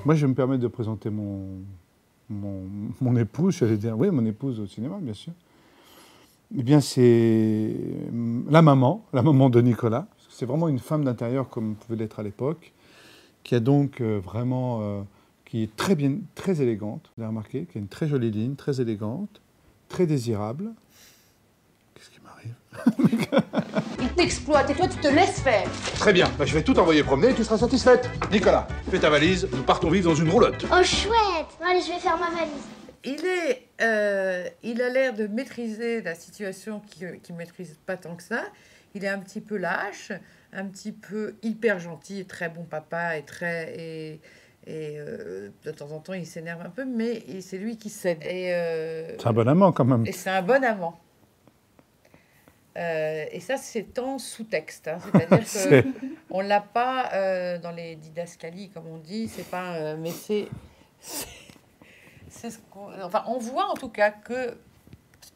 Moi, je vais me permettre de présenter mon épouse, j'allais dire. Oui, mon épouse au cinéma, bien sûr. Eh bien, c'est la maman de Nicolas. C'est vraiment une femme d'intérieur comme pouvait l'être à l'époque, qui a donc qui est très bien, très élégante, vous avez remarqué, qui a une très jolie ligne, très élégante, très désirable. Qu'est-ce qui m'arrive? Il t'exploite et toi tu te laisses faire. Très bien, je vais tout envoyer promener et tu seras satisfaite. Nicolas, fais ta valise, nous partons vivre dans une roulotte. Oh chouette! Allez, je vais faire ma valise. Il a l'air de maîtriser la situation qu'il ne maîtrise pas tant que ça. Il est un petit peu lâche, un petit peu hyper gentil, très bon papa et de temps en temps il s'énerve un peu, mais c'est lui qui cède. C'est un bon amant quand même. Et c'est un bon amant. Et ça, c'est en sous-texte. Hein. C'est-à-dire qu'on ne l'a pas dans les didascalies, comme on dit. C'est pas, mais c'est ce qu'on... Enfin, on voit en tout cas que,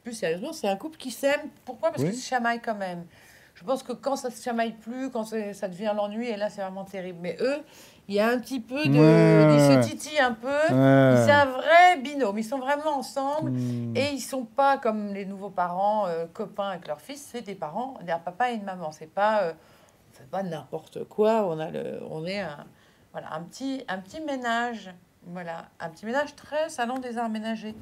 plus sérieusement, c'est un couple qui s'aime. Pourquoi? Parce qu'ils se chamaillent quand même. Je pense que quand ça se chamaille plus, quand ça devient l'ennui, et là, c'est vraiment terrible. Mais eux, il y a un petit peu de... Ils se titillent un peu. C'est un vrai binôme. Ils sont vraiment ensemble. Et ils sont pas comme les nouveaux parents, copains avec leur fils. C'est des parents, un papa et une maman. C'est pas n'importe quoi. On est un petit ménage. Voilà, un petit ménage très salon des arts ménagers.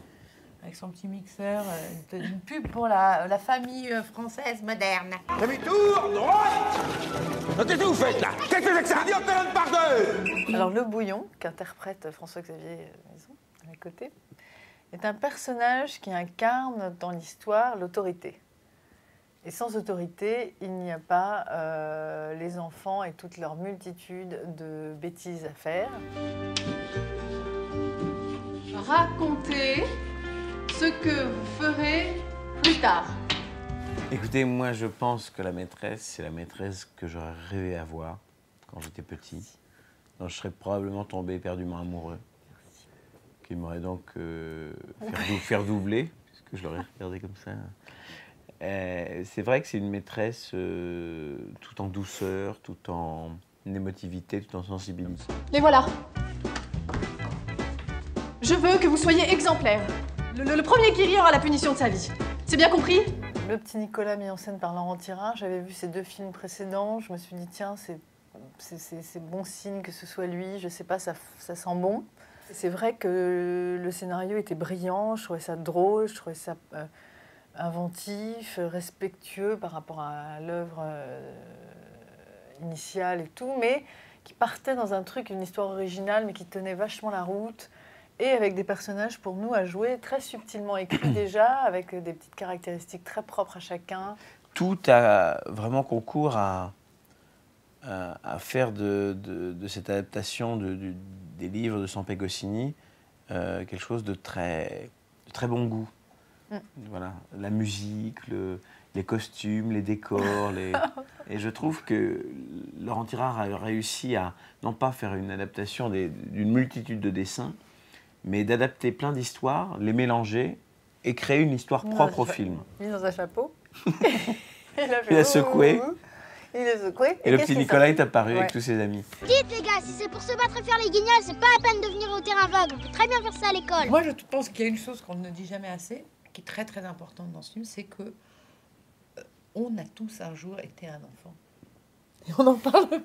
Avec son petit mixeur, une pub pour la famille française moderne. Demi-tour, droite. Qu'est-ce que vous faites là? Qu'est-ce que c'est que ça? Dis en période par deux. Alors, Le Bouillon, qu'interprète François-Xavier Maison, à mes côtés, est un personnage qui incarne dans l'histoire l'autorité. Et sans autorité, il n'y a pas les enfants et toute leur multitude de bêtises à faire. Racontez ce que vous ferez plus tard. Écoutez, moi je pense que la maîtresse, c'est la maîtresse que j'aurais rêvé avoir quand j'étais petit. Donc je serais probablement tombé éperdument amoureux. Qui m'aurait donc faire doubler, puisque je l'aurais regardé comme ça. C'est vrai que c'est une maîtresse tout en douceur, tout en émotivité, tout en sensibilité. Les voilà. Je veux que vous soyez exemplaire. Le premier qui rit aura la punition de sa vie. C'est bien compris? Le petit Nicolas mis en scène par Laurent Tirard, j'avais vu ces 2 films précédents, je me suis dit tiens, c'est bon signe que ce soit lui, je sais pas, ça sent bon. C'est vrai que le scénario était brillant, je trouvais ça drôle, je trouvais ça inventif, respectueux par rapport à l'œuvre initiale et tout, mais qui partait dans un truc, une histoire originale, mais qui tenait vachement la route. Et avec des personnages pour nous à jouer très subtilement écrits déjà, avec des petites caractéristiques très propres à chacun. Tout a vraiment concours à faire de cette adaptation des livres de Sampe Goscinny quelque chose de très bon goût. Voilà, la musique, les costumes, les décors. Et je trouve que Laurent Tirard a réussi à non pas faire une adaptation d'une multitude de dessins, mais d'adapter plein d'histoires, les mélanger et créer une histoire propre au film. Il est dans un chapeau. Il a secoué. Il est secoué. Et le petit Nicolas est apparu avec tous ses amis. Dites les gars, si c'est pour se battre et faire les guignols, c'est pas la peine de venir au terrain vague. On peut très bien faire ça à l'école. Moi, je pense qu'il y a une chose qu'on ne dit jamais assez, qui est très très importante dans ce film, c'est que on a tous un jour été un enfant. Et on n'en parle pas.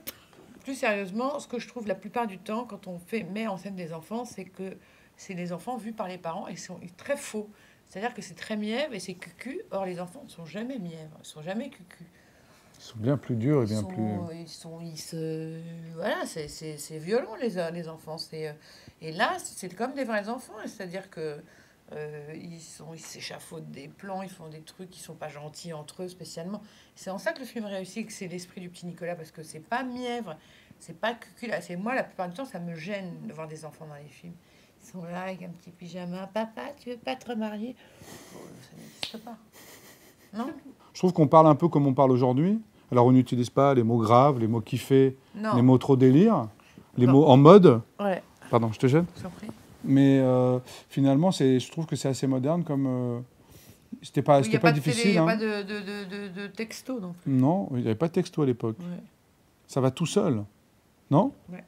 Plus sérieusement, ce que je trouve la plupart du temps, quand on met en scène des enfants, c'est que c'est les enfants vus par les parents et sont très faux. C'est-à-dire que c'est très mièvre et c'est cucu. Or, les enfants ne sont jamais mièvres, ils ne sont jamais cucu. Ils sont bien plus durs et bien plus... Voilà, c'est violent, les enfants. Et là, c'est comme des vrais enfants. C'est-à-dire que ils s'échafaudent des plans, ils font des trucs qui ne sont pas gentils entre eux spécialement. C'est en ça que le film réussit, que c'est l'esprit du petit Nicolas, parce que c'est pas mièvre, c'est pas cucu. Moi, la plupart du temps, ça me gêne de voir des enfants dans les films. Ils sont là avec un petit pyjama. Papa, tu veux pas te remarier? Ça n'existe pas. Non? Je trouve qu'on parle un peu comme on parle aujourd'hui. Alors, on n'utilise pas les mots graves, les mots kiffés, les mots trop délire, les mots en mode. Ouais. Pardon, je te gêne? Je t'en prie. Mais finalement, je trouve que c'est assez moderne comme... C'était pas difficile. Il n'y a pas de texto non plus. Non, il n'y avait pas de texto à l'époque. Ouais. Ça va tout seul, non? Ouais.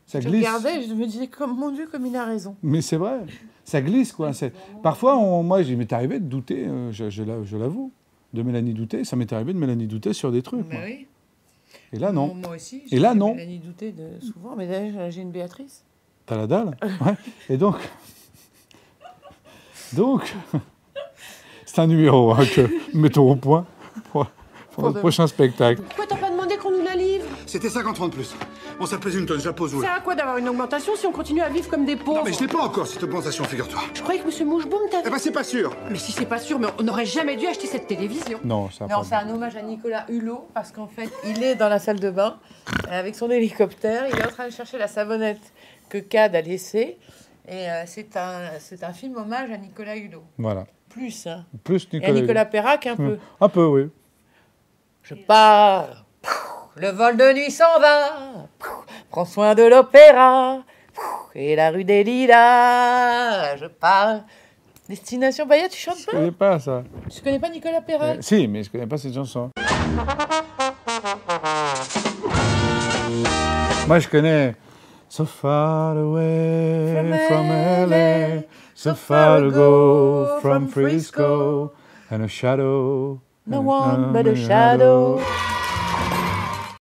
Ça Je glisse. regardais et je me disais, mon Dieu, comme il a raison. Mais c'est vrai, ça glisse, quoi. Parfois, moi, il m'est arrivé de douter, je l'avoue, de Mélanie Doutet. Ça m'est arrivé de Mélanie Doutet sur des trucs. Mais moi. oui. Et là, non. Moi aussi. Et là, non. Mélanie Doutet souvent, mais d'ailleurs, j'ai une Béatrice. T'as la dalle. Ouais. Et donc, c'est un numéro que nous mettons au point pour notre prochain spectacle. Pourquoi t'as pas demandé qu'on nous la livre? C'était 50 francs de plus. Bon, ça pèse une tonne, je la pose où Ça là? à quoi d'avoir une augmentation si on continue à vivre comme des pauvres? Non, mais je l'ai pas encore, cette augmentation, figure-toi. Je croyais que M. Moucheboum Eh t'avait... ben, c'est pas sûr. Mais si c'est pas sûr, mais on n'aurait jamais dû acheter cette télévision. Non, ça Non, c'est un hommage à Nicolas Hulot, parce qu'en fait, il est dans la salle de bain, avec son hélicoptère, il est en train de chercher la savonnette que Cad a laissée, et c'est un film hommage à Nicolas Hulot. Voilà. Plus, hein. Plus Et à Nicolas Perrac, un peu. Un peu, oui. Je pars, le vol de nuit s'en va, prends soin de l'opéra, et la rue des Lilas, je pars. Destination Bahia, tu chantes Je pas? connais pas ça. Tu connais pas Nicolas Perrac? Si, mais je connais pas cette chanson. Moi, je connais So far away from LA, so far to go from Frisco, and a shadow. No one but a shadow.